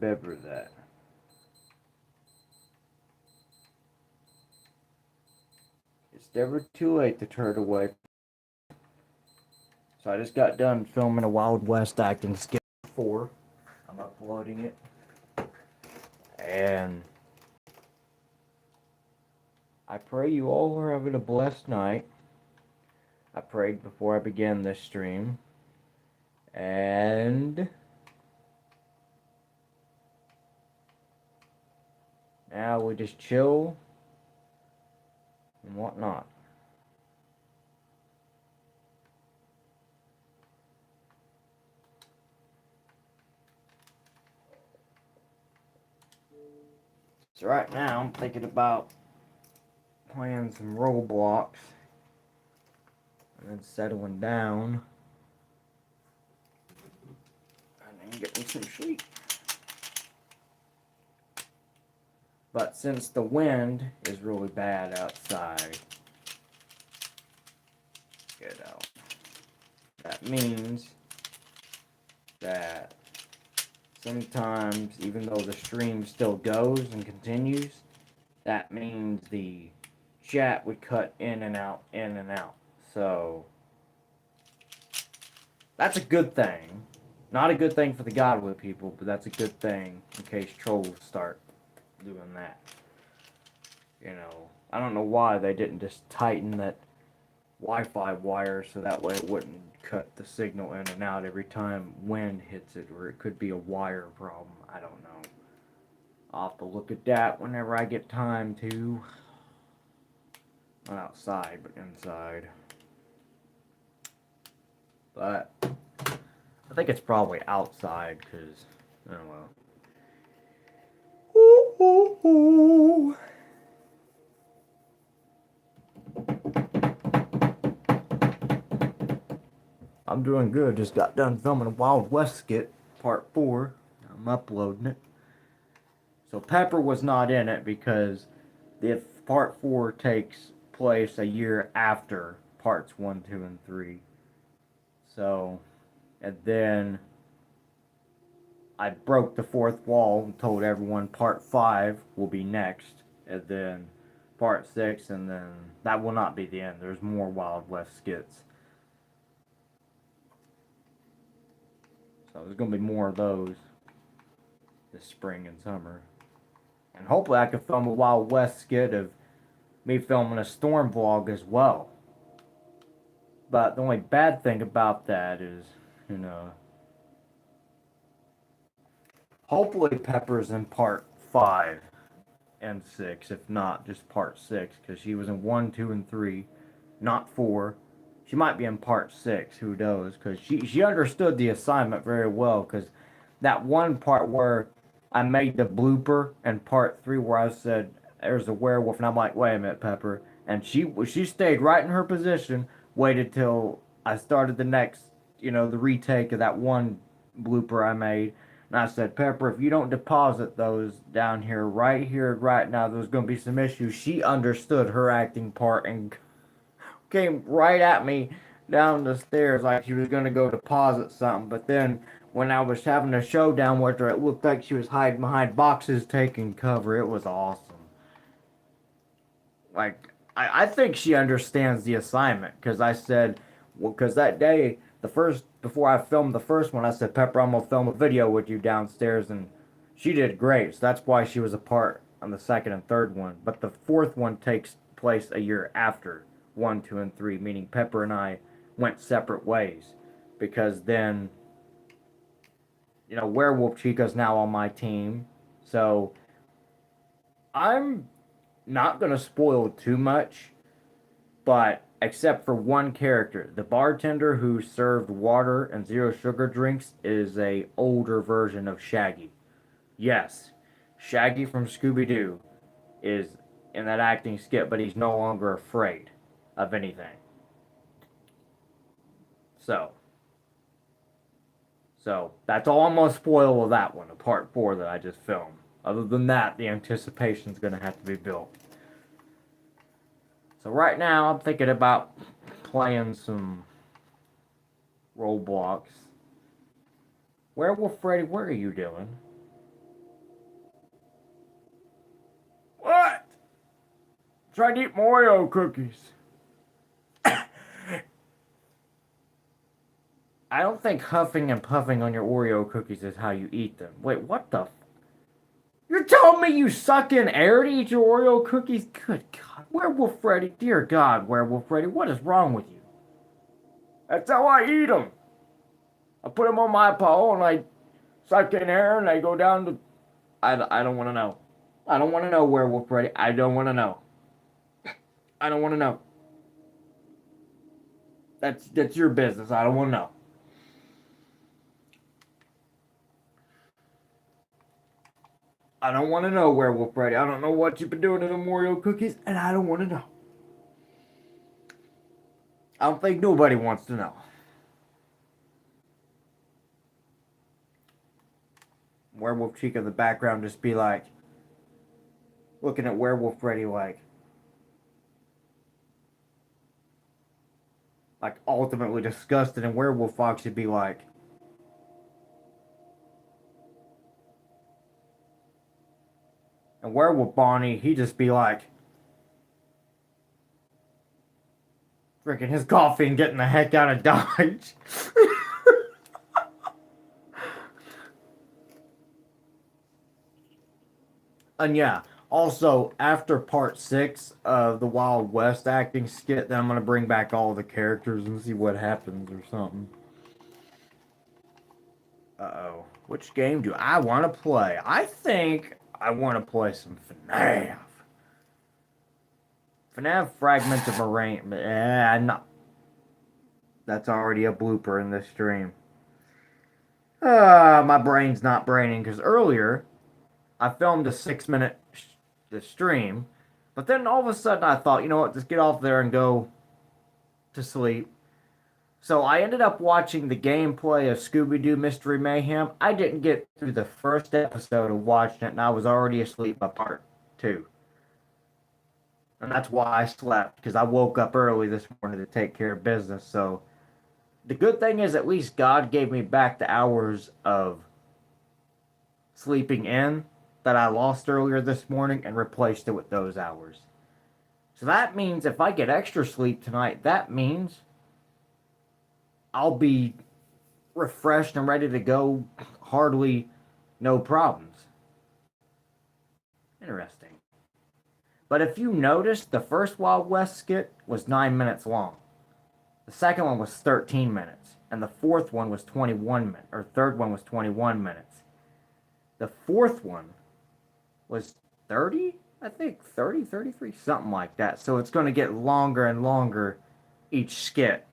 remember that. It's never too late to turn away. So I just got done filming a Wild West acting skit 4. I'm uploading it. And I pray you all are having a blessed night. I prayed before I began this stream. And now we just chill and whatnot. So right now I'm thinking about playing some Roblox and then settling down and then getting some sleep. But since the wind is really bad outside, that means that sometimes, even though the stream still goes and continues, that means the chat would cut in and out, in and out. So, that's a good thing. Not a good thing for the Godwood people, but that's a good thing in case trolls start doing that. You know, I don't know why they didn't just tighten that Wi-Fi wire so that way it wouldn't cut the signal in and out every time wind hits it, or it could be a wire problem. I don't know. I'll have to look at that whenever I get time to. Not outside, but inside. But I think it's probably outside because, I don't know. Ooh, ooh, ooh. I'm doing good. Just got done filming a Wild West skit, part 4. I'm uploading it. So Pepper was not in it because the part 4 takes place a year after parts 1, 2, and 3. So, and then I broke the fourth wall and told everyone part 5 will be next, and then part 6, and then that will not be the end. There's more Wild West skits. So there's going to be more of those this spring and summer. And hopefully I can film a Wild West skit of me filming a storm vlog as well. But the only bad thing about that is, you know, hopefully Pepper's in part 5 and 6, if not just part 6, because she was in 1, 2, and 3, not 4. She might be in part 6, who knows, because she understood the assignment very well, because that one part where I made the blooper in part 3 where I said there's a werewolf, and I'm like, wait a minute, Pepper, and she stayed right in her position, waited till I started the next, you know, the retake of that one blooper I made, and I said, Pepper, if you don't deposit those down here, right now, there's going to be some issues. She understood her acting part and came right at me down the stairs like she was going to go deposit something. But then when I was having a showdown with her, it looked like she was hiding behind boxes taking cover. It was awesome. Like, I think she understands the assignment because I said, well, because that day, before I filmed the first one, I said, Pepper, I'm going to film a video with you downstairs, and she did great. So that's why she was a part on the second and third one. But the fourth one takes place a year after 1, 2, and 3, meaning Pepper and I went separate ways. Because then, you know, Werewolf Chica's now on my team. So I'm not going to spoil too much, but except for one character, the bartender who served water and zero sugar drinks is a older version of Shaggy. Yes, Shaggy from Scooby-Doo is in that acting skit, but he's no longer afraid of anything. So that's all I'm gonna spoil of that one, of part 4 that I just filmed. Other than that, the anticipation's gonna have to be built. So right now, I'm thinking about playing some Roblox. Werewolf Freddy, what are you doing? Try to eat more Oreo cookies. I don't think huffing and puffing on your Oreo cookies is how you eat them. Wait, what the? You're telling me you suck in air to eat your Oreo cookies? Good God. Werewolf Freddy, dear God, Werewolf Freddy, what is wrong with you? That's how I eat them. I put them on my paw and I suck in air and they go down to... I don't want to know. I don't want to know, Werewolf Freddy. I don't want to know. I don't want to know. That's your business. I don't want to know. I don't want to know, Werewolf Freddy. I don't know what you've been doing to the Oreo cookies, and I don't want to know. I don't think nobody wants to know. Werewolf Chica in the background just be like, looking at Werewolf Freddy like ultimately disgusted, and Werewolf Fox would be like, and Werewolf Bonnie, he'd just be like, drinking his coffee and getting the heck out of Dodge. And yeah, also, after part 6 of the Wild West acting skit, then I'm going to bring back all the characters and see what happens or something. Uh-oh. Which game do I want to play? I think I want to play some FNAF. FNAF Fragments of Moraine. No. That's already a blooper in this stream. My brain's not braining because earlier I filmed a 6-minute stream, but then all of a sudden I thought, you know what, just get off there and go to sleep. So I ended up watching the gameplay of Scooby-Doo Mystery Mayhem. I didn't get through the first episode of watching it, and I was already asleep by part 2. And that's why I slept, because I woke up early this morning to take care of business. So the good thing is at least God gave me back the hours of sleeping in that I lost earlier this morning and replaced it with those hours. So that means if I get extra sleep tonight, that means I'll be refreshed and ready to go, hardly no problems. Interesting. But if you noticed, the first Wild West skit was 9 minutes long. The second one was 13 minutes. And the fourth one was 21 minutes. Or third one was 21 minutes. The fourth one was 30? I think 30, 33, something like that. So it's going to get longer and longer each skit.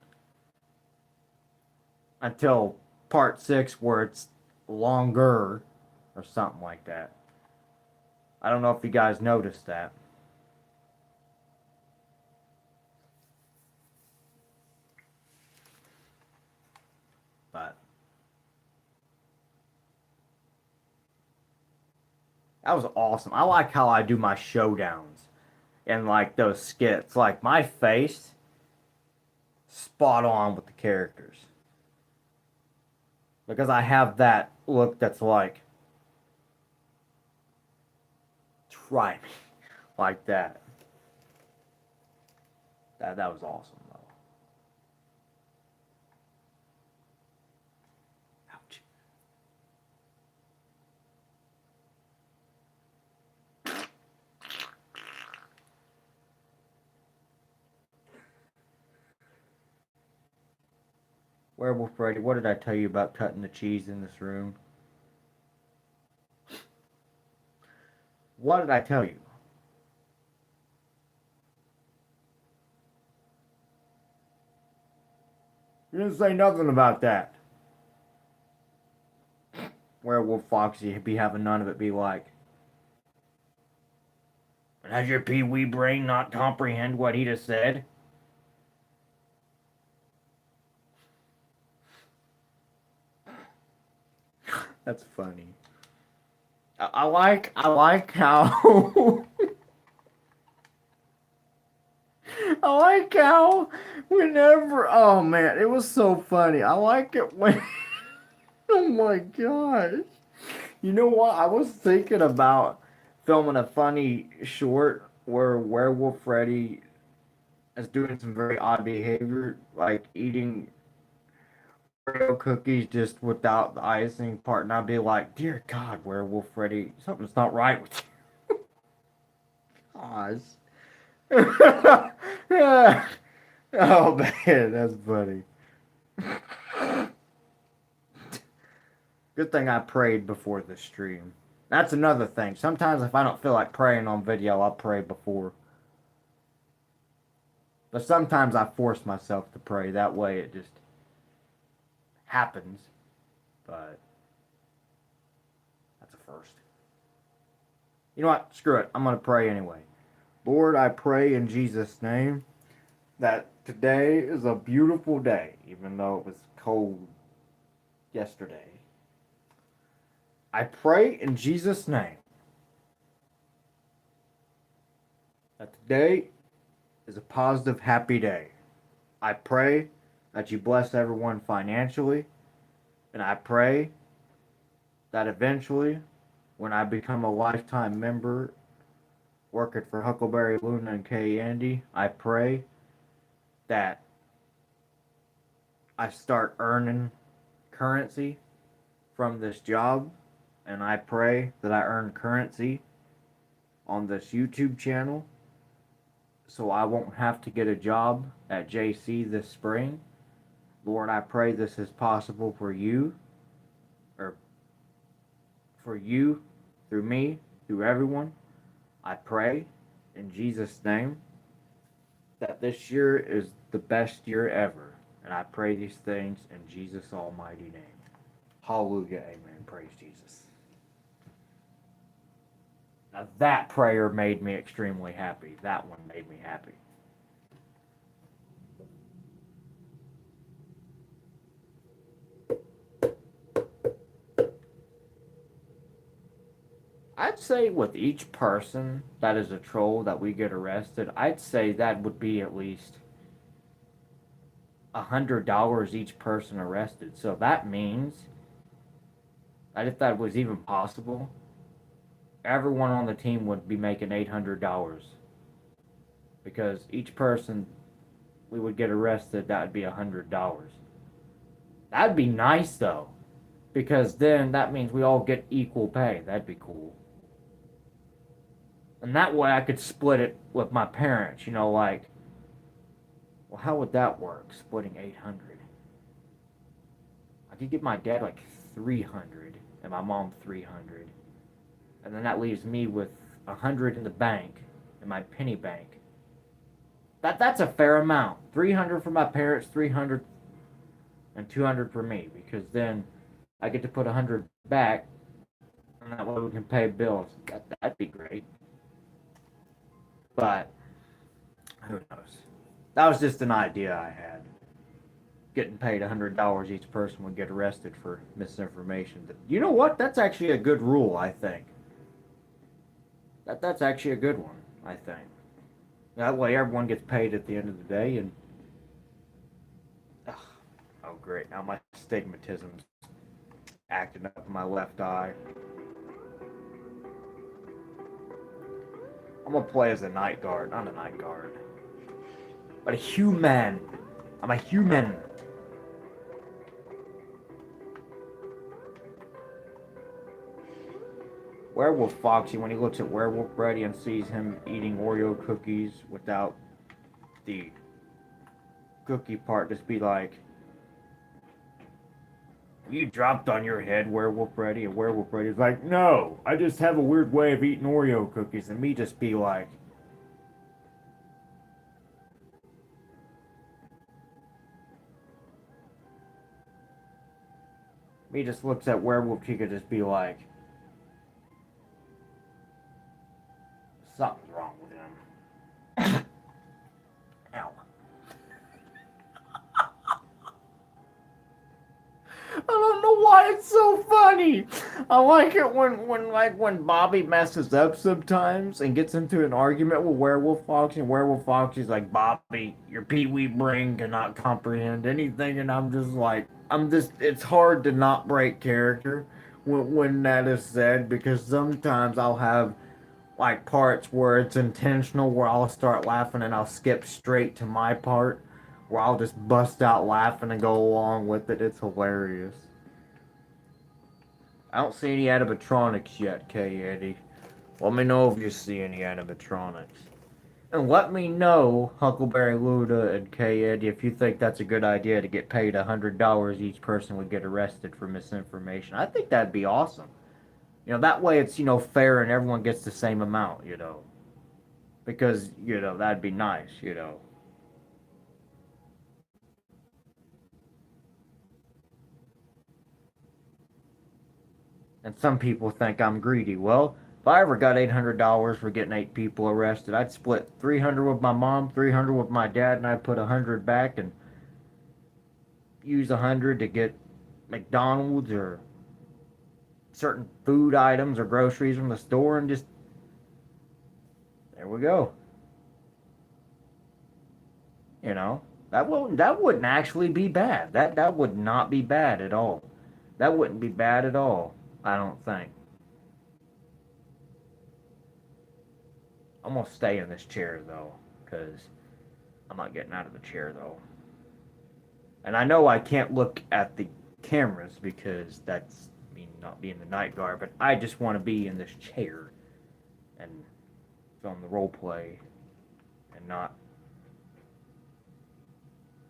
Until part 6 where it's longer. Or something like that. I don't know if you guys noticed that. But that was awesome. I like how I do my showdowns and like those skits. Like my face, spot on with the characters. Because I have that look that's like, try me. Like that. That was awesome though. Ouch. Werewolf Freddy, what did I tell you about cutting the cheese in this room? What did I tell you? You didn't say nothing about that. Werewolf Foxy be having none of it be like, has your pee-wee brain not comprehend what he just said? That's funny. I like how I like how whenever, oh man, it was so funny. I like it when oh my gosh. You know what? I was thinking about filming a funny short where Werewolf Freddy is doing some very odd behavior, like eating Oreo cookies just without the icing part, and I'd be like, "Dear God, Werewolf Freddy, something's not right with you." Oz. Yeah. Oh man, that's funny. Good thing I prayed before the stream. That's another thing. Sometimes if I don't feel like praying on video, I'll pray before. But sometimes I force myself to pray. That way it just happens. But that's a first. You know what? Screw it. I'm going to pray anyway. Lord, I pray in Jesus' name that today is a beautiful day, even though it was cold yesterday. I pray in Jesus' name that today is a positive, happy day. I pray that you bless everyone financially, and I pray that eventually, when I become a lifetime member working for Huckleberry Luna and K. Andy, I pray that I start earning currency from this job, and I pray that I earn currency on this YouTube channel so I won't have to get a job at JC this spring. Lord, I pray this is possible for you, or for you, through me, through everyone. I pray in Jesus' name that this year is the best year ever. And I pray these things in Jesus' almighty name. Hallelujah, amen. Praise Jesus. Now that prayer made me extremely happy. That one made me happy. I'd say with each person that is a troll that we get arrested, I'd say that would be at least $100 each person arrested. So that means that if that was even possible, everyone on the team would be making $800 because each person we would get arrested, that would be $100. That'd be nice though, because then that means we all get equal pay. That'd be cool. And that way I could split it with my parents, like, well, how would that work, splitting 800? I could give my dad like 300 and my mom 300. And then that leaves me with 100 in the bank, in my penny bank. That's a fair amount. 300 for my parents, 300 and 200 for me, because then I get to put 100 back, and that way we can pay bills. That'd be great. But who knows? That was just an idea I had. Getting paid $100 each person would get arrested for misinformation. You know what? That's actually a good rule, I think. That's actually a good one, I think. That way everyone gets paid at the end of the day, and oh great, now my stigmatism's acting up in my left eye. I'm gonna play as a night guard, not a night guard, but a human. I'm a human. Werewolf Foxy, when he looks at Werewolf Freddy and sees him eating Oreo cookies without the cookie part, just be like, you dropped on your head, Werewolf Freddy? And Werewolf Freddy's like, no, I just have a weird way of eating Oreo cookies. And me just be like, me just looks at Werewolf Chica, just be like, something's wrong with him. Ow. I don't know why it's so funny. I like it when Bobby messes up sometimes and gets into an argument with Werewolf Foxy, and Werewolf Foxy's like, Bobby, your pee-wee brain cannot comprehend anything, and it's hard to not break character when that is said, because sometimes I'll have like parts where it's intentional, where I'll start laughing and I'll skip straight to my part, where I'll just bust out laughing and go along with it. It's hilarious. I don't see any animatronics yet, K. Eddie. Let me know if you see any animatronics. And let me know, Huckleberry Luda and K. Eddie, if you think that's a good idea to get paid $100 each person would get arrested for misinformation. I think that'd be awesome. That way it's, fair and everyone gets the same amount. Because, that'd be nice. And some people think I'm greedy. Well, if I ever got $800 for getting 8 people arrested, I'd split 300 with my mom, 300 with my dad, and I'd put 100 back and use 100 to get McDonald's or certain food items or groceries from the store, and just there we go. You know, that wouldn't actually be bad. That would not be bad at all. That wouldn't be bad at all. I don't think. I'm gonna stay in this chair though, because I'm not getting out of the chair though. And I know I can't look at the cameras because that's me not being the night guard, but I just want to be in this chair and film the role play and not.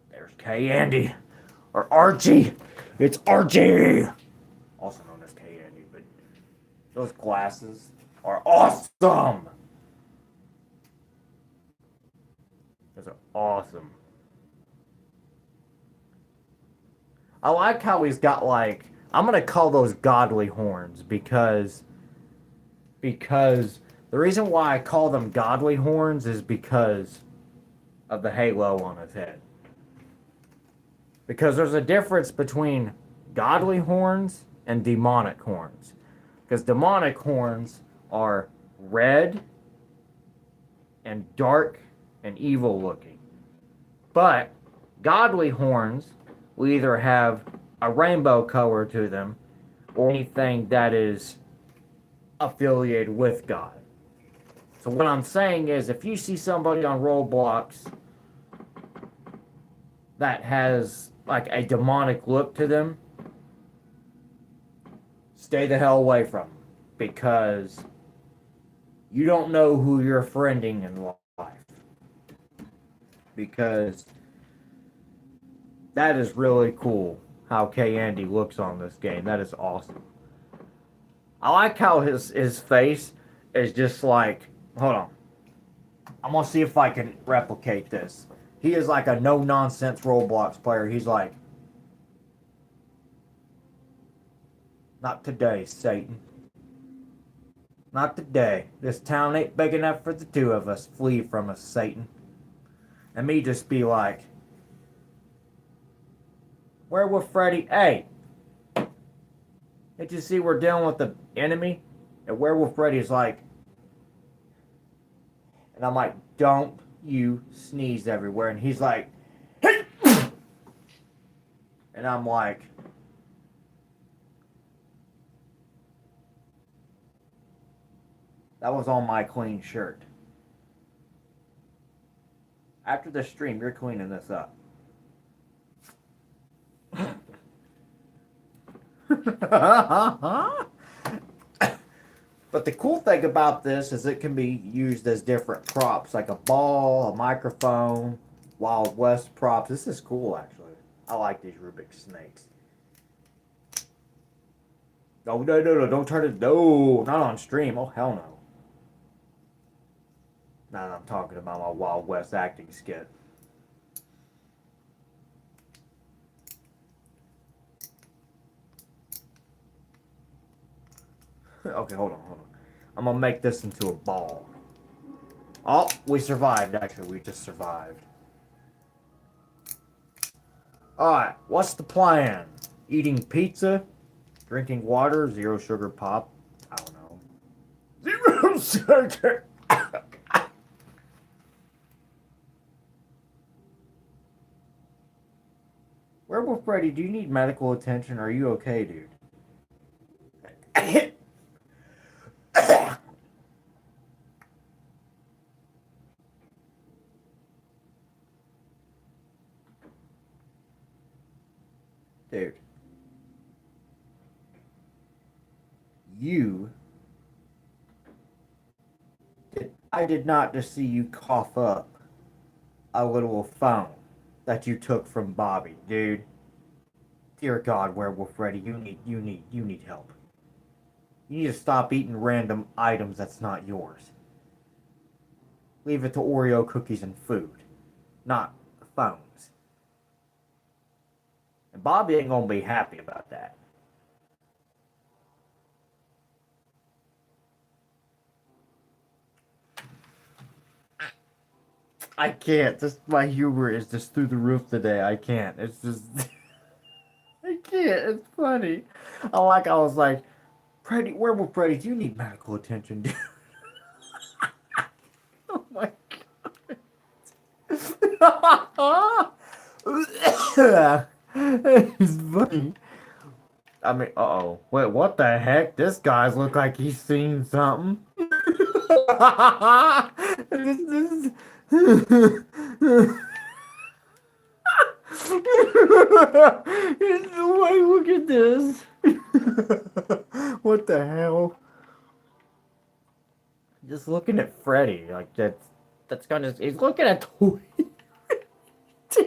There's K. Andy or Archie. It's Archie, also known as K. Andy. But those glasses are awesome. Those are awesome. I like how he's got like, I'm gonna call those godly horns because the reason why I call them godly horns is because of the halo on his head. Because there's a difference between godly horns and demonic horns. Because demonic horns are red and dark and evil looking. But godly horns will either have a rainbow color to them or anything that is affiliated with God. So what I'm saying is, if you see somebody on Roblox that has like a demonic look to them, stay the hell away from them, because you don't know who you're friending in life. Because that is really cool how K. Andy looks on this game. That is awesome. I like how his face is just like, hold on. I'm gonna see if I can replicate this. He is like a no-nonsense Roblox player. He's like, not today, Satan. Not today. This town ain't big enough for the two of us. Flee from us, Satan. And me just be like, Werewolf Freddy, hey. Can't you see we're dealing with the enemy? And Werewolf Freddy's like, and I'm like, don't you sneeze everywhere. And he's like, hey! And I'm like, that was on my clean shirt. After the stream, you're cleaning this up. But the cool thing about this is it can be used as different props, like a ball, a microphone, Wild West props. This is cool, actually. I like these Rubik's snakes. Oh, no, don't turn it. No, not on stream. Oh, hell no. Now that I'm talking about my Wild West acting skit. Okay, hold on. I'm gonna make this into a ball. Oh, we survived, actually. We just survived. Alright, what's the plan? Eating pizza? Drinking water? Zero sugar pop? I don't know. Zero sugar! Werewolf Freddy, do you need medical attention? Are you okay, dude? Dude. You. I did not just see you cough up a little phone that you took from Bobby, dude. Dear God, Werewolf Freddy, you need help. You need to stop eating random items that's not yours. Leave it to Oreo cookies and food, not phones. And Bobby ain't gonna be happy about that. I can't. Just my humor is just through the roof today. I can't. It's just I can't. It's funny. I was like, Freddy, Werewolf Freddy, do you need medical attention, dude? Oh my God. It's funny. I mean, uh-oh. Wait, what the heck? This guy's look like he's seen something. this Wait, look at this. What the hell? Just looking at Freddy, like that's kind of he's looking at toy.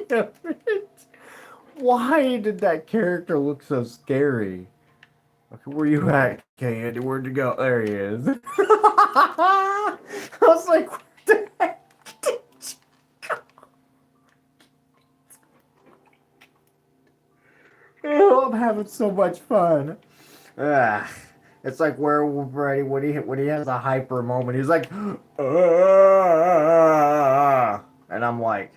Damn it. Why did that character look so scary? Okay, where you at, Candy? Where'd you go? There he is. I was like, where the heck did you go? Oh, I'm having so much fun. Ugh. It's like Werewolf Freddy when he has a hyper moment. He's like, and I'm like,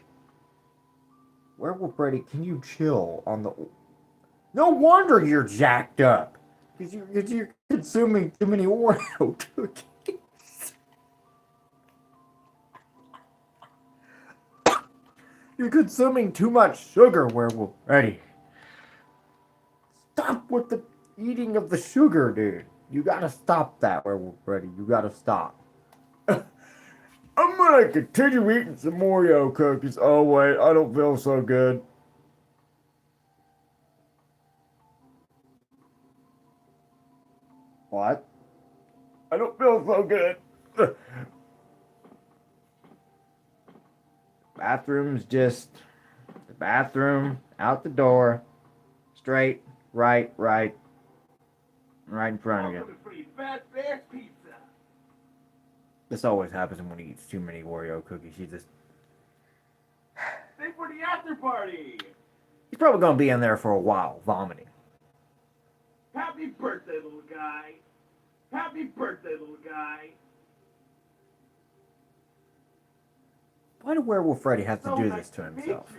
Werewolf Freddy, can you chill on the? No wonder you're jacked up, because you're consuming too many Oreo cookies. You're consuming too much sugar, Werewolf Freddy. Stop with the eating of the sugar, dude. You gotta stop that, Werewolf Freddy. You gotta stop. I'm gonna continue eating some Oreo cookies. Oh wait, I don't feel so good. What? I don't feel so good. Bathroom's just the bathroom, out the door, straight, right in front of you. This always happens when he eats too many Oreo cookies. He just. Stay for the after party. He's probably gonna be in there for a while, vomiting. Happy birthday, little guy. Happy birthday, little guy. Why did Werewolf Freddy have to do this to himself?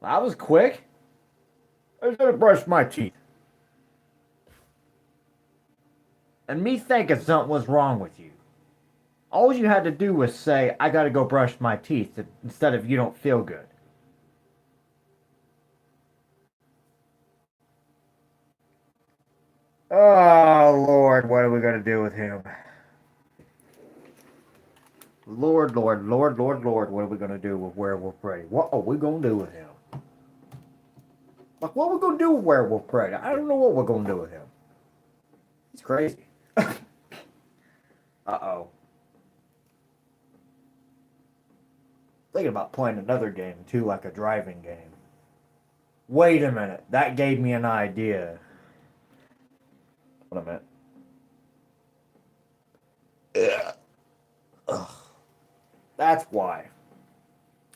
That was quick. I was gonna brush my teeth. And me thinking something was wrong with you. All you had to do was say, I gotta go brush my teeth, instead of you don't feel good. Oh, Lord, what are we gonna do with him? Lord, what are we gonna do with Werewolf Freddy? What are we gonna do with him? Like, what are we gonna do with Werewolf Freddy? I don't know what we're gonna do with him. He's crazy. Uh-oh. Thinking about playing another game, too, like a driving game. Wait a minute. That gave me an idea. What a minute. Ugh. That's why.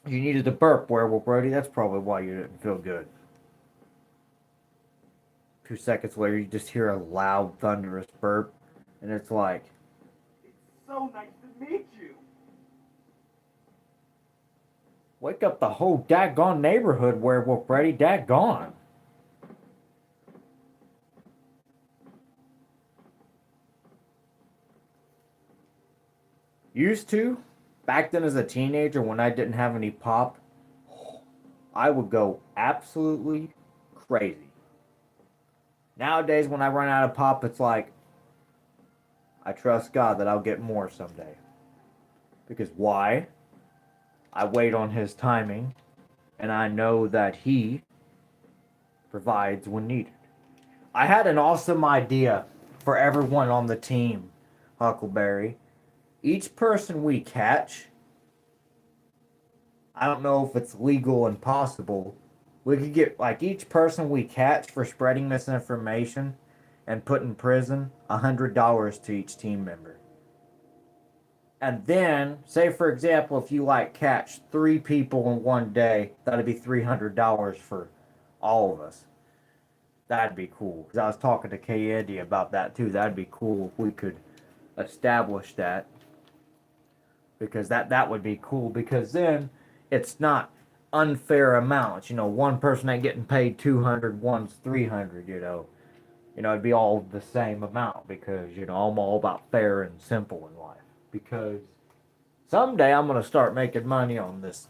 You needed to burp, Werewolf Brody. That's probably why you didn't feel good. 2 seconds later, you just hear a loud, thunderous burp. And it's like... It's so nice to meet you. Wake up the whole daggone neighborhood, Werewolf Freddy. Daggone. Used to, back then as a teenager when I didn't have any pop, I would go absolutely crazy. Nowadays when I run out of pop, it's like, I trust God that I'll get more someday. Because why? I wait on his timing, and I know that he provides when needed. I had an awesome idea for everyone on the team, Huckleberry. Each person we catch, I don't know if it's legal and possible. We could get like each person we catch for spreading misinformation and put in prison $100 to each team member. And then, say for example, if you like catch 3 people in one day, that'd be $300 for all of us. That'd be cool. Cause I was talking to K. Eddie about that too. That'd be cool if we could establish that. Because that would be cool. Because then it's not unfair amounts. You know, one person ain't getting paid 200, one's 300. It'd be all the same amount. Because I'm all about fair and simple in life. Because someday I'm gonna start making money on this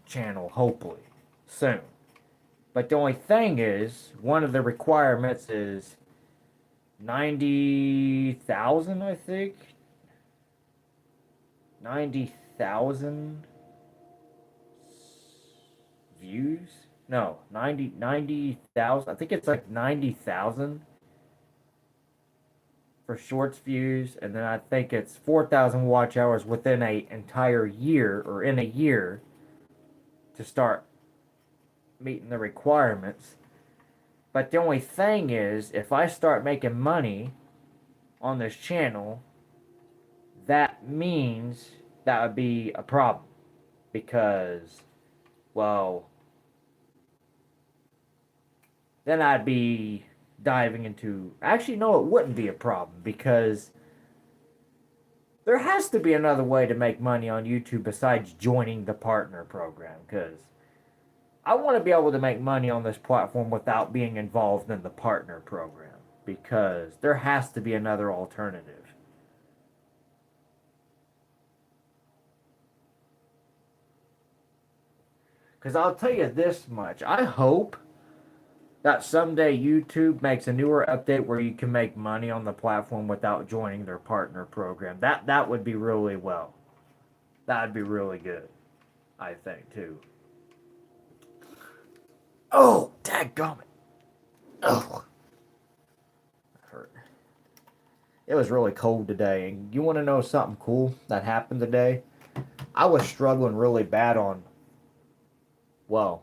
channel. Hopefully, soon. But the only thing is, one of the requirements is 90,000, I think. 90,000 views? No, 90,000. I think it's like 90,000 for shorts views. And then I think it's 4,000 watch hours within an entire year, or in a year, to start meeting the requirements. But the only thing is, if I start making money on this channel, that means that would be a problem. Because, well, then I'd be diving into... Actually, no, it wouldn't be a problem. Because there has to be another way to make money on YouTube besides joining the partner program. Because I want to be able to make money on this platform without being involved in the partner program. Because there has to be another alternative. Because I'll tell you this much. I hope that someday YouTube makes a newer update where you can make money on the platform without joining their partner program. That would be really well. That would be really good. I think, too. Oh, dadgummit. Oh. That hurt. It was really cold today. And you want to know something cool that happened today? I was struggling really bad on, well,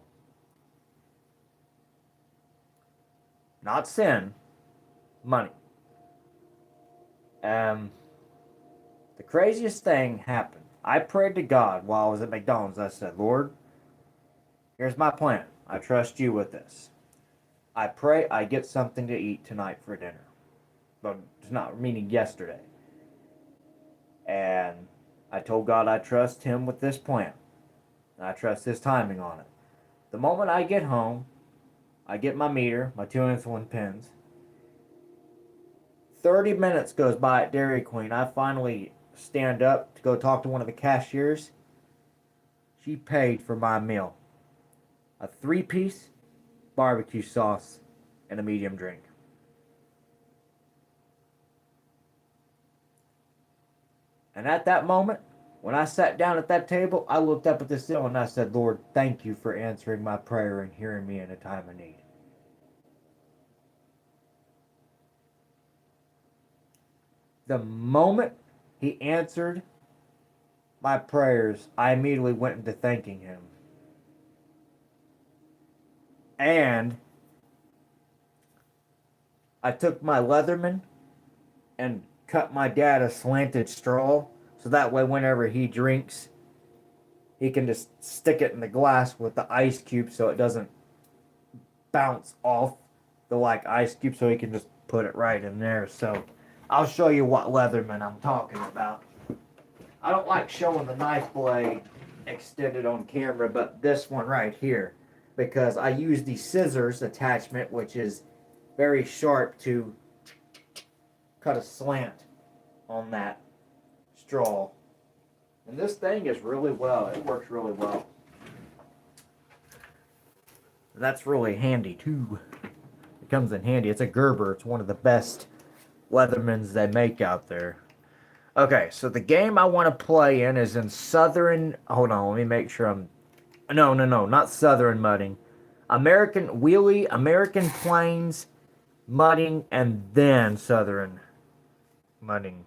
not sin, money. The craziest thing happened. I prayed to God while I was at McDonald's. I said, Lord, here's my plan. I trust you with this. I pray I get something to eat tonight for dinner. But it's not meaning yesterday. And I told God I trust him with this plan. And I trust his timing on it. The moment I get home, I get my meter, my 2 insulin pens. 30 minutes goes by at Dairy Queen. I finally stand up to go talk to one of the cashiers. She paid for my meal. A 3-piece, barbecue sauce, and a medium drink. And at that moment, when I sat down at that table, I looked up at the ceiling and I said, Lord, thank you for answering my prayer and hearing me in a time of need. The moment he answered my prayers, I immediately went into thanking him. And I took my Leatherman and cut my dad a slanted straw, so that way whenever he drinks, he can just stick it in the glass with the ice cube so it doesn't bounce off the ice cube, so he can just put it right in there. So I'll show you what Leatherman I'm talking about. I don't like showing the knife blade extended on camera, but this one right here, because I use the scissors attachment, which is very sharp, to cut a slant on that straw. And this thing is really well. It works really well. That's really handy too. It comes in handy. It's a Gerber. It's one of the best Leathermans they make out there. Okay, so the game I want to play in is in Southern. Hold on, let me make sure I'm. No, no, no, not Southern mudding. American wheelie, American plains mudding, and then Southern mudding.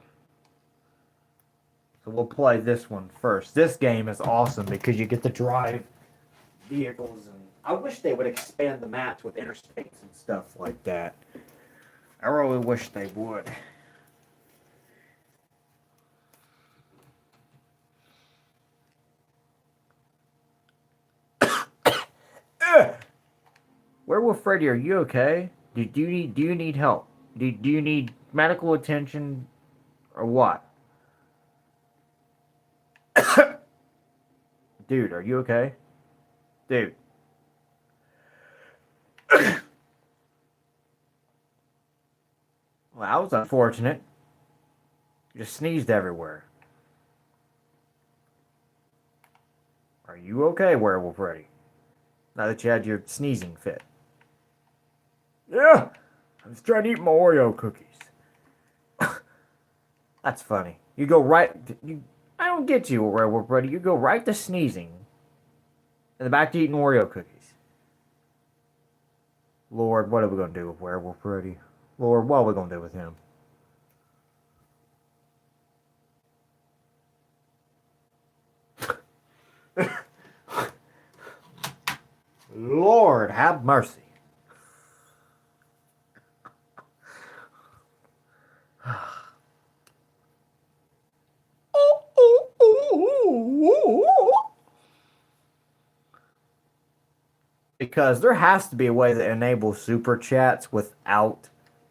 So we'll play this one first. This game is awesome because you get to drive vehicles, and I wish they would expand the maps with interstates and stuff like that. I really wish they would. Werewolf Freddy, are you okay? Do you need help? Do you need medical attention or what? Dude, are you okay? Dude. Well, that was unfortunate. You just sneezed everywhere. Are you okay, Werewolf Freddy? Now that you had your sneezing fit. Yeah, I was trying to eat my Oreo cookies. That's funny. You go right. I don't get you, Werewolf Freddy. You go right to sneezing, and then back to eating Oreo cookies. Lord, what are we gonna do with Werewolf Freddy? Lord, what are we gonna do with him? Lord, have mercy. Because there has to be a way that enables super chats without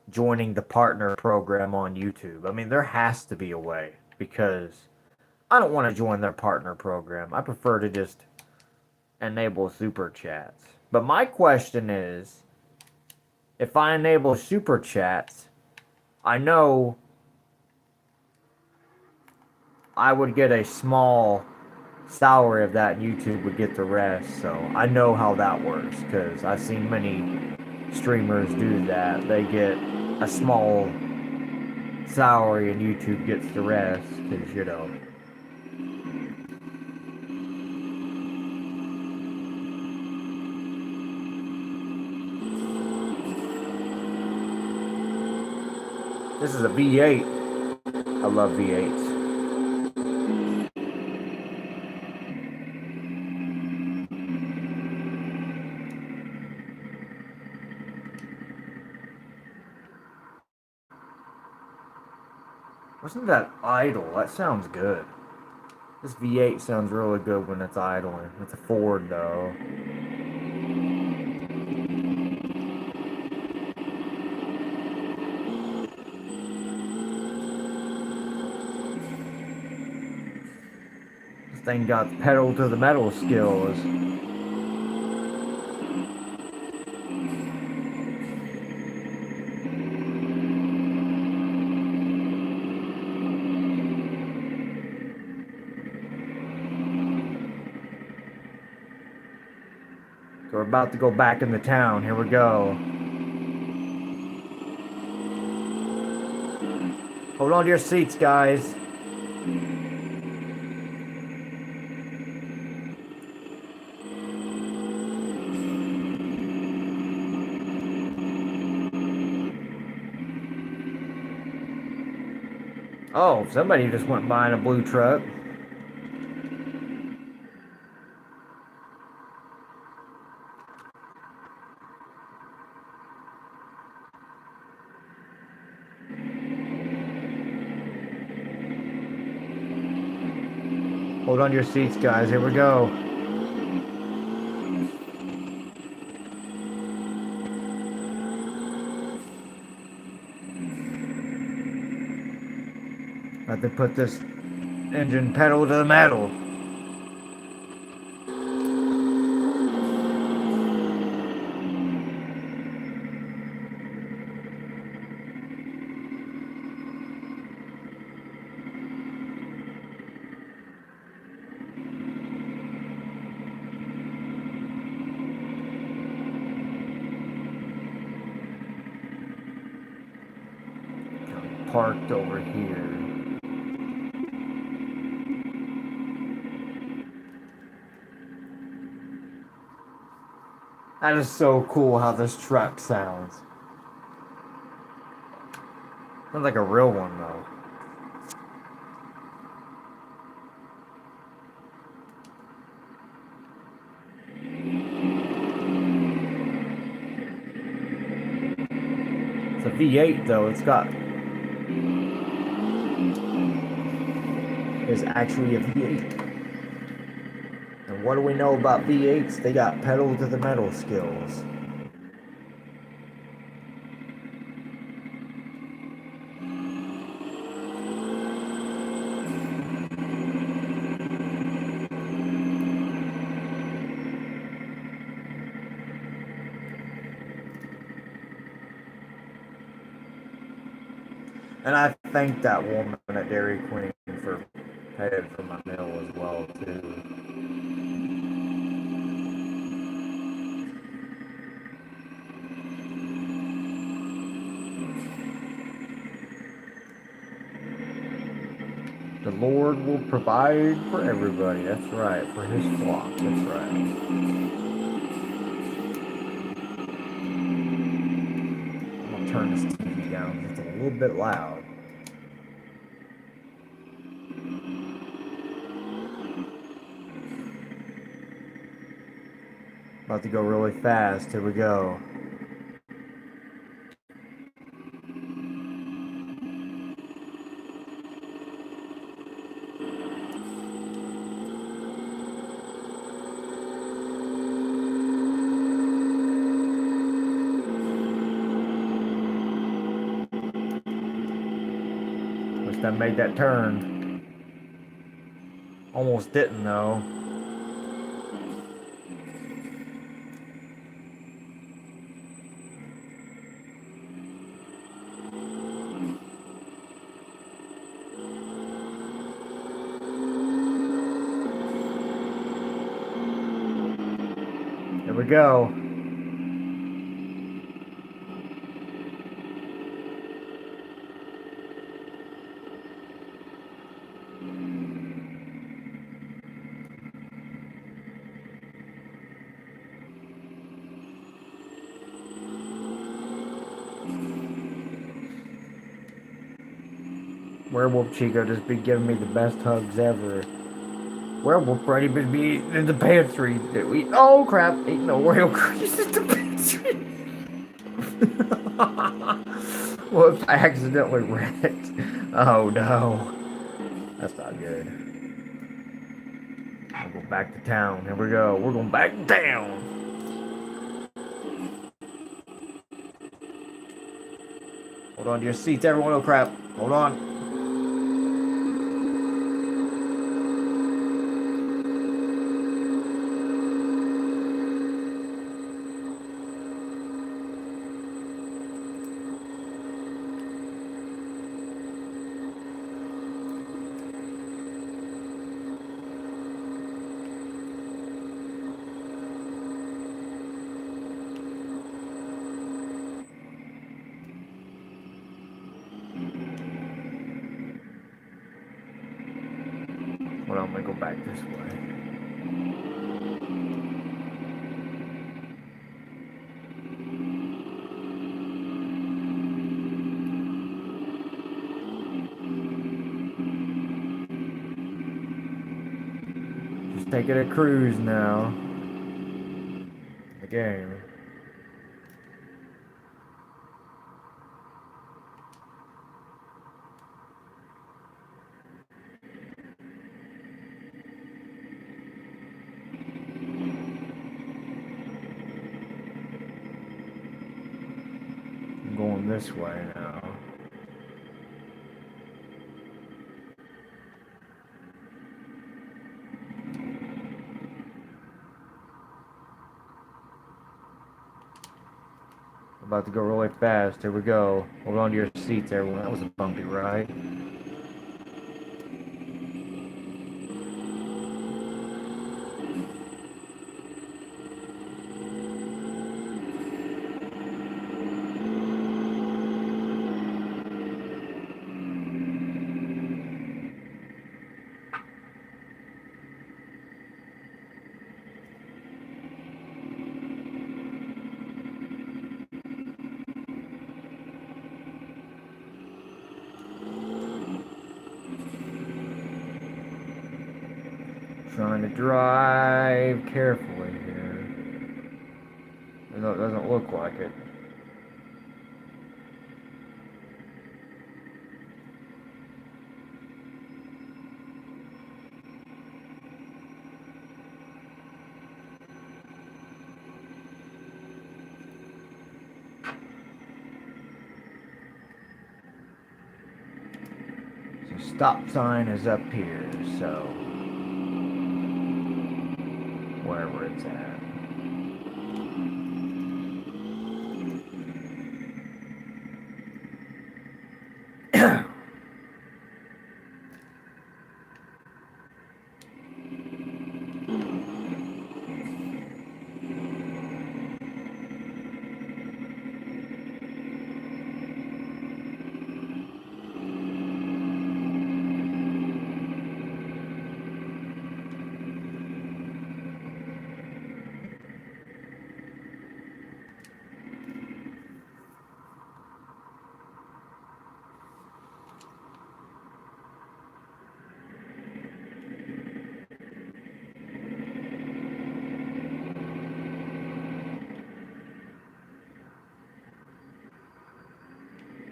joining the partner program on YouTube. I mean, there has to be a way because I don't want to join their partner program. I prefer to just enable super chats. But my question is, if I enable super chats, I know I would get a small salary of that, and YouTube would get the rest. So I know how that works because I've seen many streamers do that. They get a small salary and YouTube gets the rest because, you know. This is a V8. I love V8s. Wasn't that idle? That sounds good. This V8 sounds really good when it's idling. It's a Ford though. This thing got pedal to the metal skills. So we're about to go back into town. Here we go. Hold on to your seats, guys. Oh, somebody just went by in a blue truck. Hold on to your seats, guys. Here we go. About to put this engine pedal to the metal. Parked over here. That is so cool how this truck sounds. Sounds like a real one though. It's a V8 though. It's actually a V8. And what do we know about V8s? They got pedal to the metal skills. And I thank that woman at Dairy Queen for paying for my meal as well too. The Lord will provide for everybody. That's right. For his flock. That's right. I'm going to turn this TV down. It's a little bit loud. About to go really fast. Here we go. Wish I made that turn. Almost didn't though. Here we go. Werewolf Chico just be giving me the best hugs ever. Werewolf Freddy be in the pantry. Oh crap! Ain't no Oreo cookies in the pantry. Whoops! I accidentally wrecked. Oh no, that's not good. I'll go back to town. Here we go. We're going back to town. Hold on to your seats, everyone. Oh crap! Hold on. Well, I'm gonna go back this way. Just taking a cruise now. The game. I'm going this way now. About to go really fast. Here we go. Hold on to your seats, everyone. That was a bumpy ride. trying to drive carefully here. Even though it doesn't look like it. So stop sign is up here, so wherever it's at.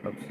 Oops.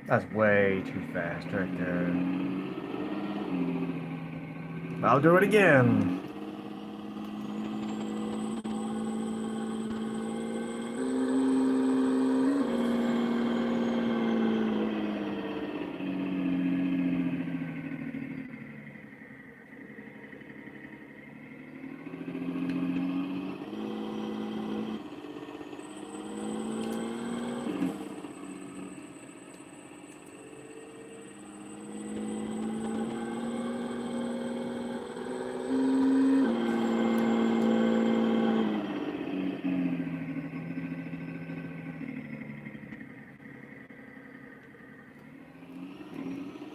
That's way too fast right there. I'll do it again.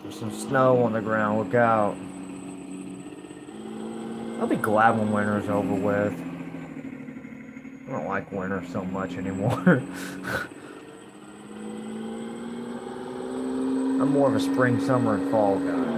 There's some snow on the ground, look out. I'll be glad when winter's over with. I don't like winter so much anymore. I'm more of a spring, summer, and fall guy.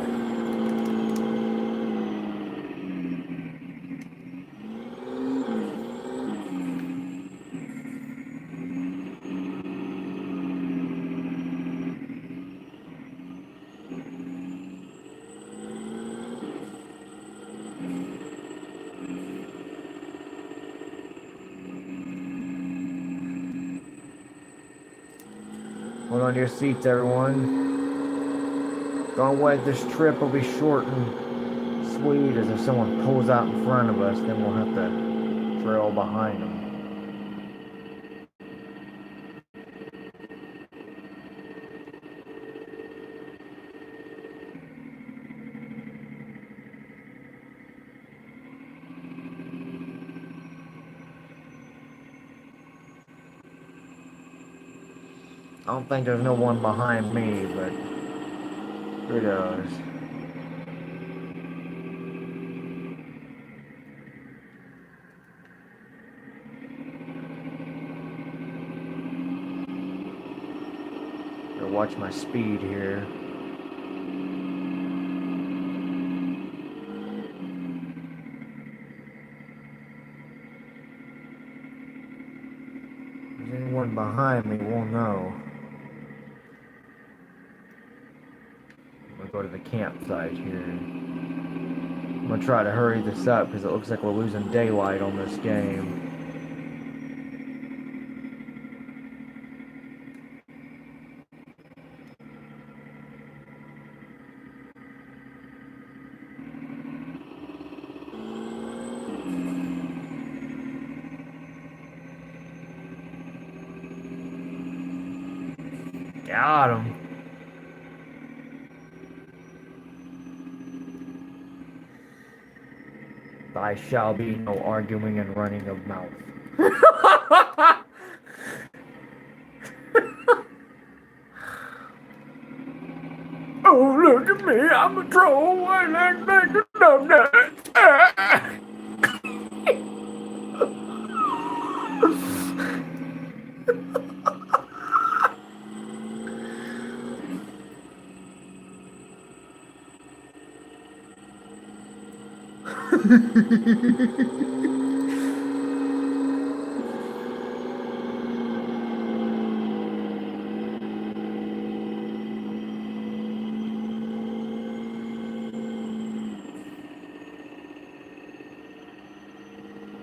Hold on to your seats, everyone. Don't wait, this trip will be short and sweet, as if someone pulls out in front of us, then we'll have to trail behind them. don't think there's no one behind me, but who knows? Gotta watch my speed here. If there's anyone behind me, we'll know. I'm gonna go to the campsite here. I'm gonna try to hurry this up because it looks like we're losing daylight on this game. Got him. Thy shall be no arguing and running of mouth. Oh, look at me, I'm a troll and I'm making donuts.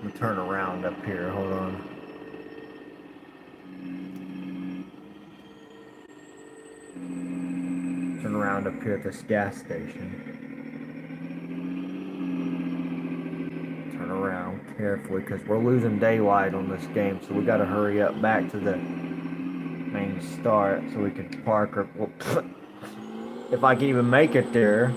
I'm gonna turn around up here, hold on. Turn around up here at this gas station. Turn around carefully because we're losing daylight on this game, so we gotta hurry up back to the main start so we can park or well, if I can even make it there.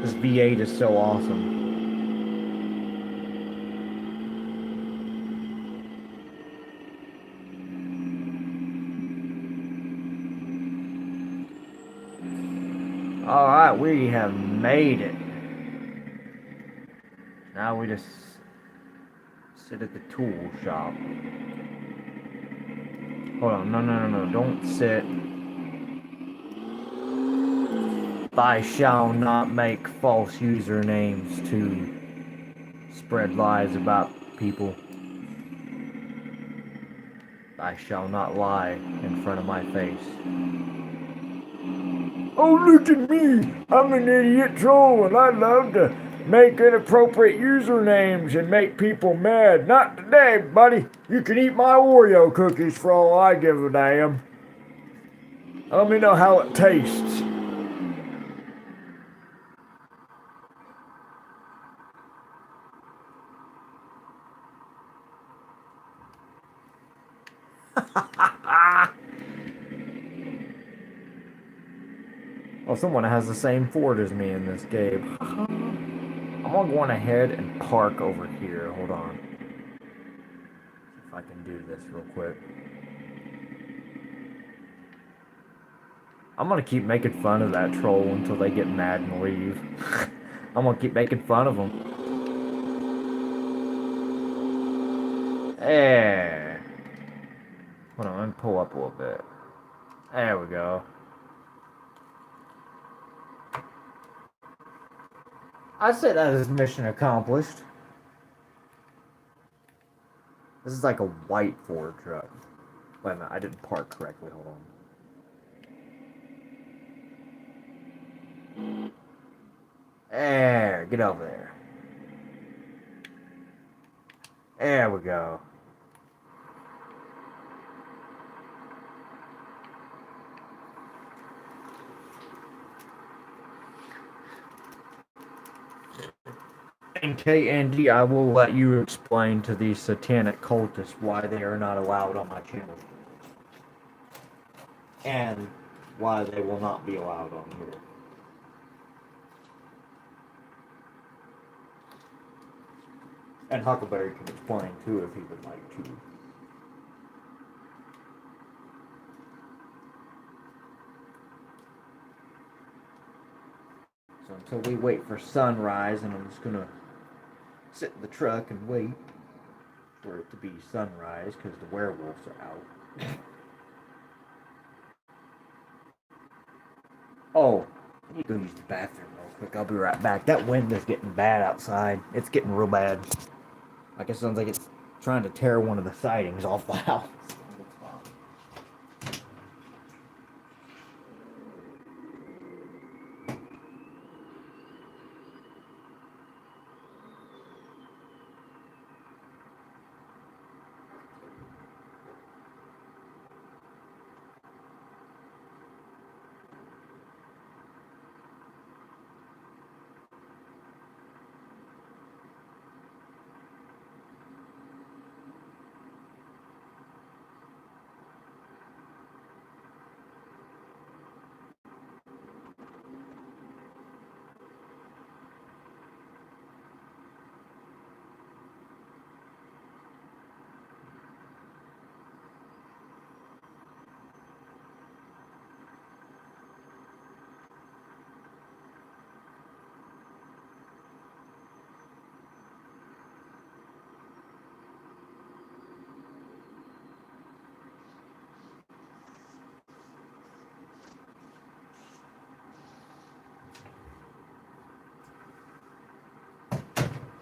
This V8 is so awesome. Alright, we have made it. Now we just sit at the tool shop. Hold on, no, don't sit. Thou shalt not make false usernames to spread lies about people. Thou shalt not lie in front of my face. Oh, look at me! I'm an idiot troll and I love to make inappropriate usernames and make people mad. Not today, buddy. You can eat my Oreo cookies for all I give a damn. Let me know how it tastes. Well, someone has the same Ford as me in this game. I'm gonna go on ahead and park over here. Hold on. See if I can do this real quick. I'm gonna keep making fun of that troll until they get mad and leave. I'm gonna keep making fun of them. Hey. Hold on, let me pull up a little bit. There we go. I'd say that is mission accomplished. This is like a white Ford truck. Wait a minute, I didn't park correctly. Hold on. There, get over there. There we go. And KND, I will let you explain to these satanic cultists why they are not allowed on my channel. and why they will not be allowed on here. And Huckleberry can explain too if he would like to. So until we wait for sunrise, and I'm just gonna sit in the truck and wait for it to be sunrise because the werewolves are out. Oh, I need to go use the bathroom real quick. I'll be right back. That wind is getting bad outside. It's getting real bad. Like it sounds like it's trying to tear one of the sidings off the house.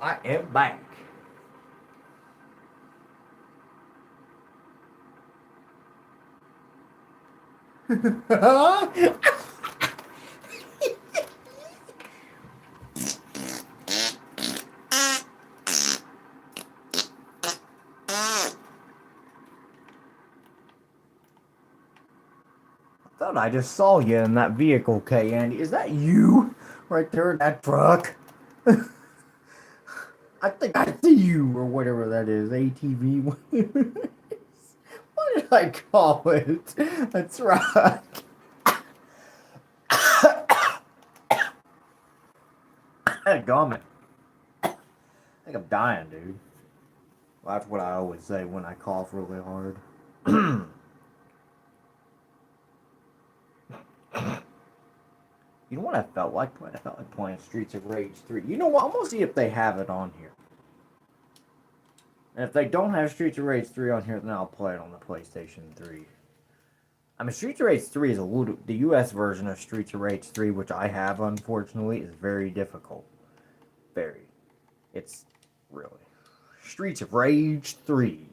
I am back. Thought I just saw you in that vehicle, K. Andy. Is that you right there in that truck? I think I see you, or whatever that is. ATV. What did I call it? That's right. Gummit. I think I'm dying, dude. Well, that's what I always say when I cough really hard. You know what I felt like playing? I felt like playing Streets of Rage 3. You know what? I'm gonna see if they have it on here. And if they don't have Streets of Rage 3 on here, then I'll play it on the PlayStation 3. I mean, Streets of Rage 3 is a little... The US version of Streets of Rage 3, which I have, unfortunately, is very difficult. Very. It's... Really. Streets of Rage 3.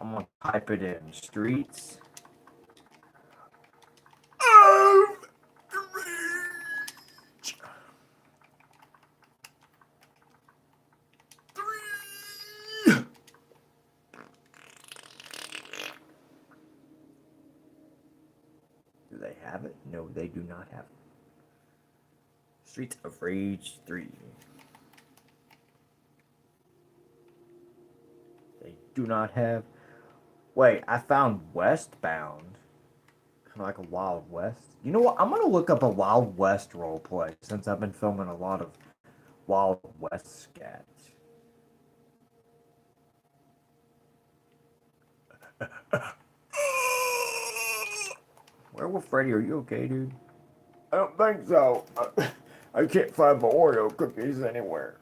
I'm gonna type it in. Streets... of Rage 3. Do they have it? No, they do not have it. Streets of Rage 3. They do not have... Wait, I found Westbound. Kind of like a Wild West. You know what? I'm going to look up a Wild West roleplay since I've been filming a lot of Wild West scats. Werewolf Freddy, are you okay, dude? I don't think so. I can't find my Oreo cookies anywhere.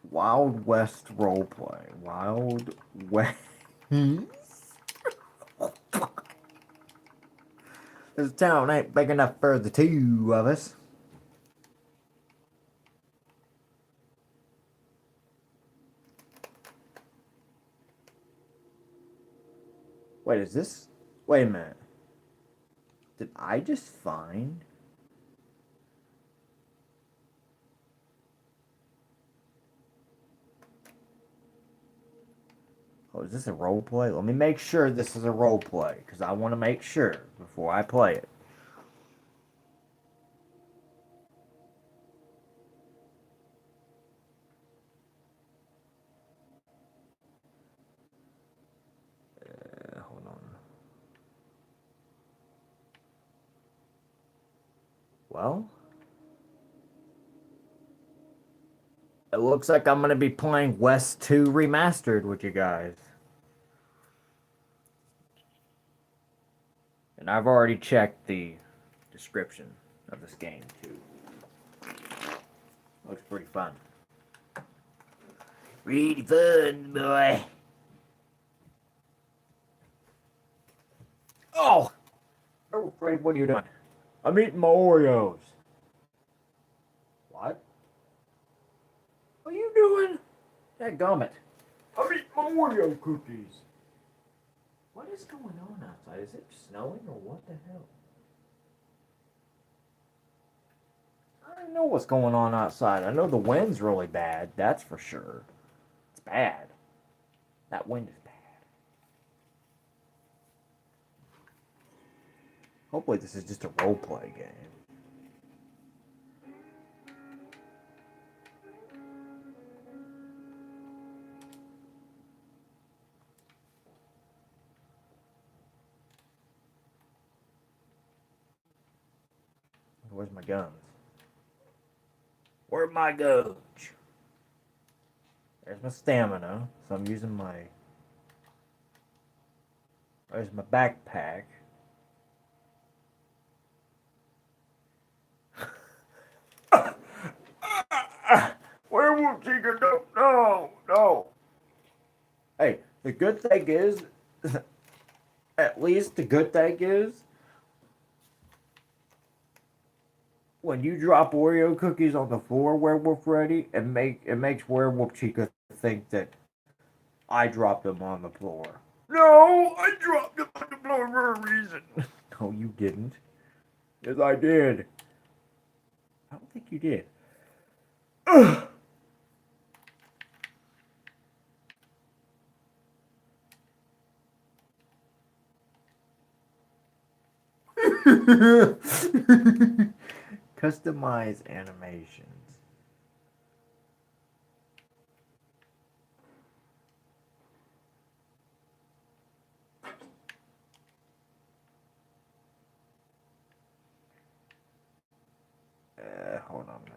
Wild West roleplay. Wild West. This town ain't big enough for the two of us. Wait, is this... Wait a minute. Did I just find... Oh, is this a roleplay? Let me make sure this is a roleplay, because I want to make sure before I play it. Well, it looks like I'm gonna be playing West 2 Remastered with you guys. And I've already checked the description of this game too. Looks pretty fun. Really fun, boy. Oh! Oh, Fred, what are you doing? I'm eating my Oreos. What? What are you doing? Dadgummit. I'm eating my Oreo cookies. What is going on outside? Is it snowing or what the hell? I don't know what's going on outside. I know the wind's really bad, that's for sure. It's bad. That wind is bad. Hopefully this is just a roleplay game. Where's my guns? Where are my guns? There's my stamina, so I'm using my... There's my backpack. Werewolf chicken, no. Hey, the good thing is, at least the good thing is, when you drop Oreo cookies on the floor, Werewolf Ready, it makes Werewolf Chica think that I dropped them on the floor. No, I dropped them on the floor for a reason. No, you didn't. Yes, I did. I don't think you did. Customize animations. Hold on now.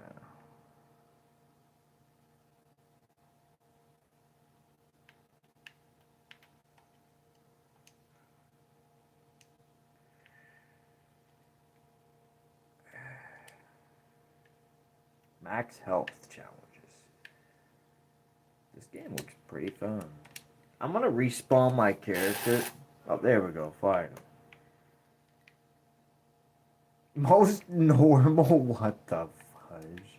Max health challenges. This game looks pretty fun. I'm gonna respawn my character. Oh, there we go. Fine. Most normal? What the fudge?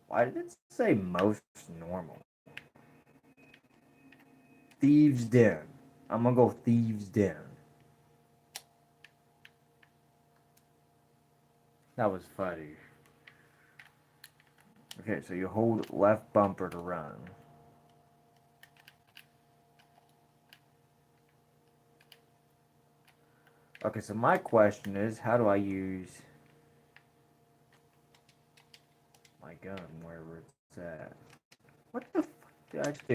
Why did it say most normal? Thieves' Den. I'm gonna go Thieves' Den. That was funny. Okay, so you hold left bumper to run. Okay, so my question is, how do I use my gun wherever it's at? What the fuck did I do?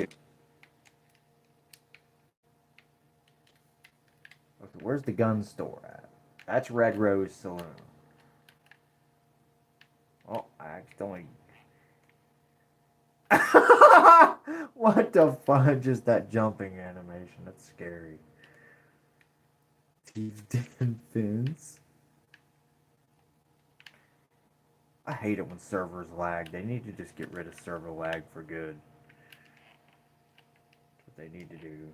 Okay, where's the gun store at? That's Red Rose Saloon. Oh, I accidentally... What the fudge is that jumping animation? That's scary. Thieves' Den fence. I hate it when servers lag. They need to just get rid of server lag for good. That's what they need to do.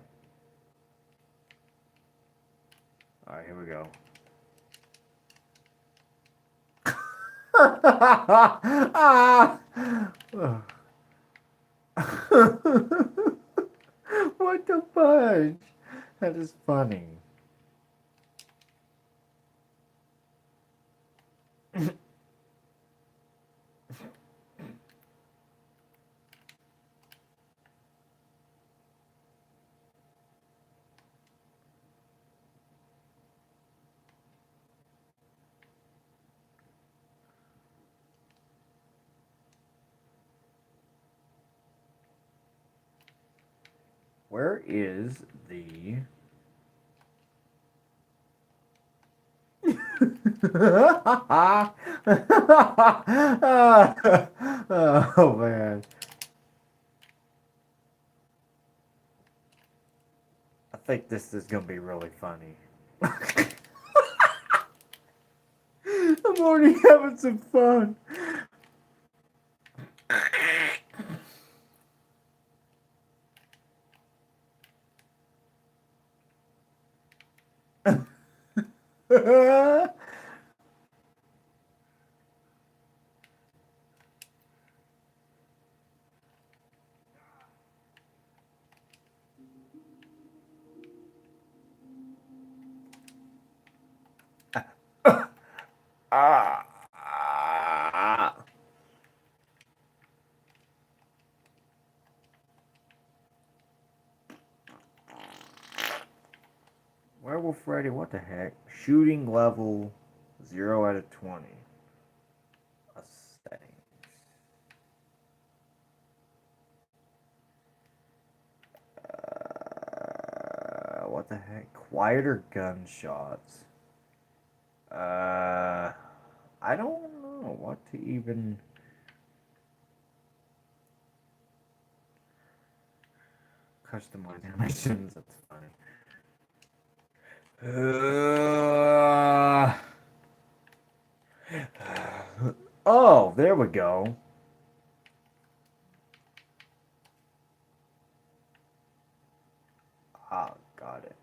Alright, here we go. What the fudge? That is funny. Where is the... Oh man. I think this is gonna be really funny. I'm already having some fun. Ah. Werewolf Freddy, what the heck? Shooting level 0 out of 20. Settings. What the heck? Quieter gunshots. I don't know what to even. Customize animations. That's funny. Oh, there we go. Ah, got it.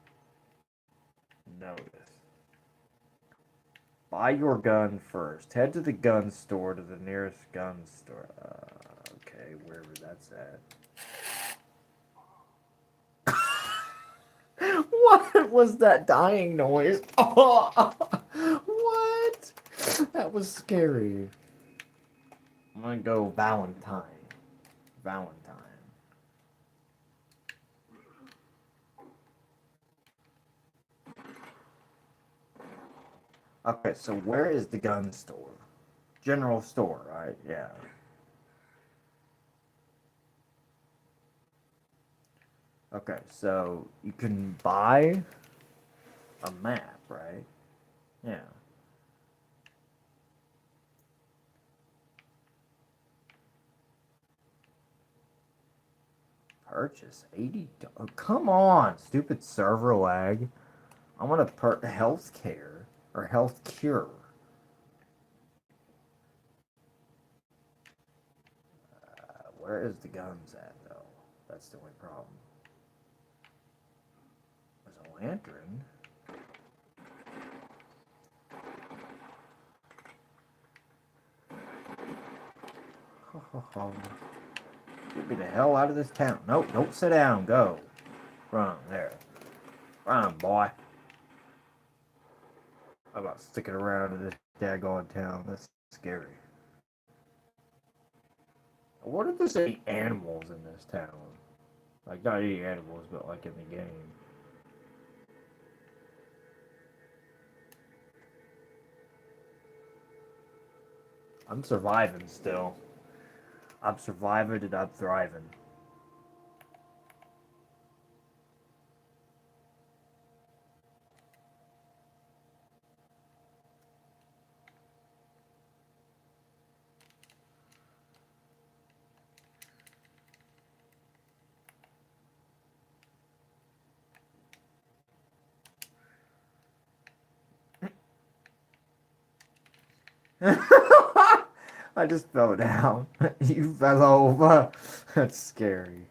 Notice. Buy your gun first. Head to the gun store to the nearest gun store. Okay, wherever that's at. What was that dying noise? Oh, what? That was scary. I'm gonna go Valentine. Valentine. Okay, so where is the gun store? General store, right? Yeah. Okay, so you can buy a map, right? Yeah. Purchase 80. Oh, come on, stupid server lag. I want to health care or health cure. Where is the guns at though? That's the only problem. There's a lantern. Get me the hell out of this town. Nope, don't sit down. Go. Run, there. Run, boy. I'm not sticking around in this daggone town. That's scary. What if there's any animals in this town? Like, not any animals, but like in the game. I'm surviving still. I'm surviving and I'm thriving. I just fell down. You fell over. That's scary.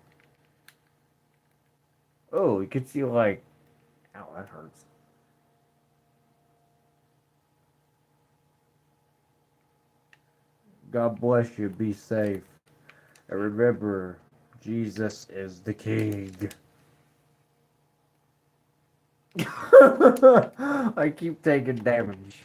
Oh, you can see like, ow, that hurts. God bless you. Be safe. And remember, Jesus is the King. I keep taking damage.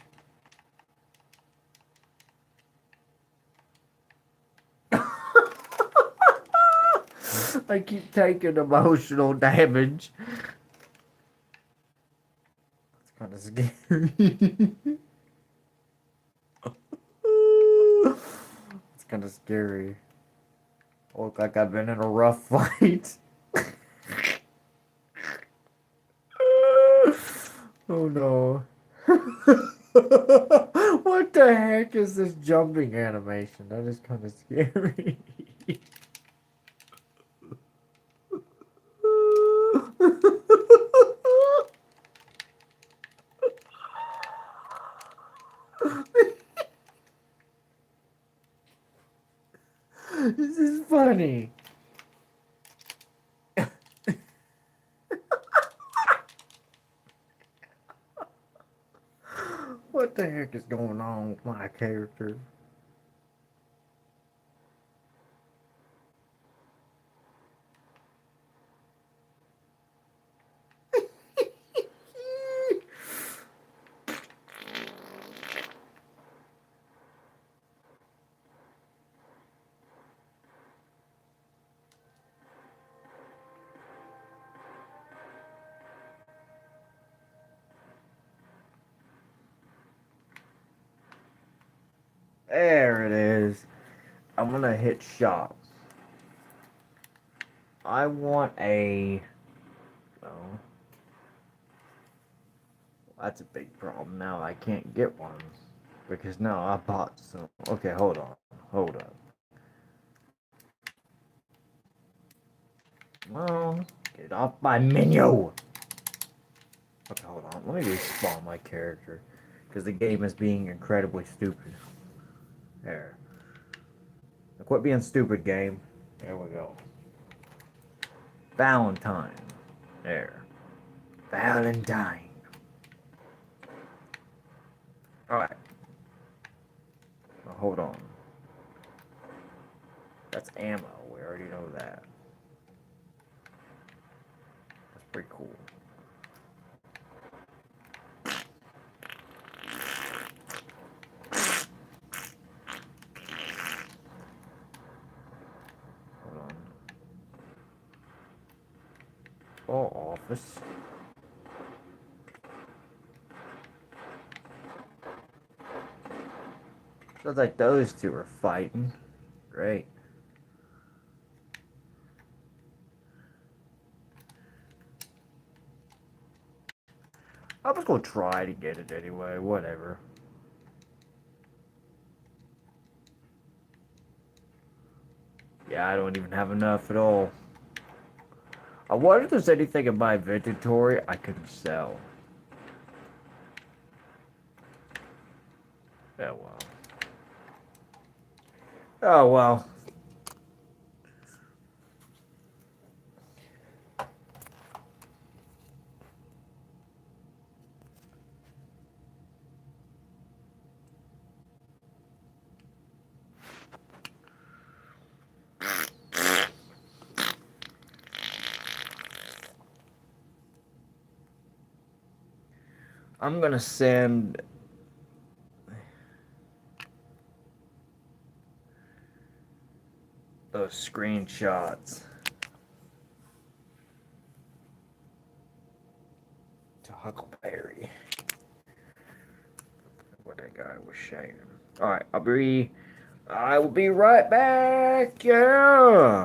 I keep taking emotional damage. It's kind of scary. It's kind of scary. I look like I've been in a rough fight. Oh no. What the heck is this jumping animation? That is kind of scary. This is funny. What the heck is going on with my character? There it is. I'm gonna hit shop. I want a. Well, that's a big problem now. I can't get one because now I bought some. Okay, hold on. Hold up. Well, get off my menu. Okay, hold on. Let me respawn my character because the game is being incredibly stupid. There. Now quit being stupid, game. There we go. Valentine. There. Valentine. Alright. Now hold on. That's ammo. We already know that. That's pretty cool. Hold on. Oh, office. Sounds like those two are fighting. Great. I was gonna try to get it anyway, whatever. Yeah, I don't even have enough at all. I wonder if there's anything in my inventory I could sell. Oh well. Oh well. I'm gonna send those screenshots to Huckleberry. What that guy was saying. Alright, I will be right back. Yeah.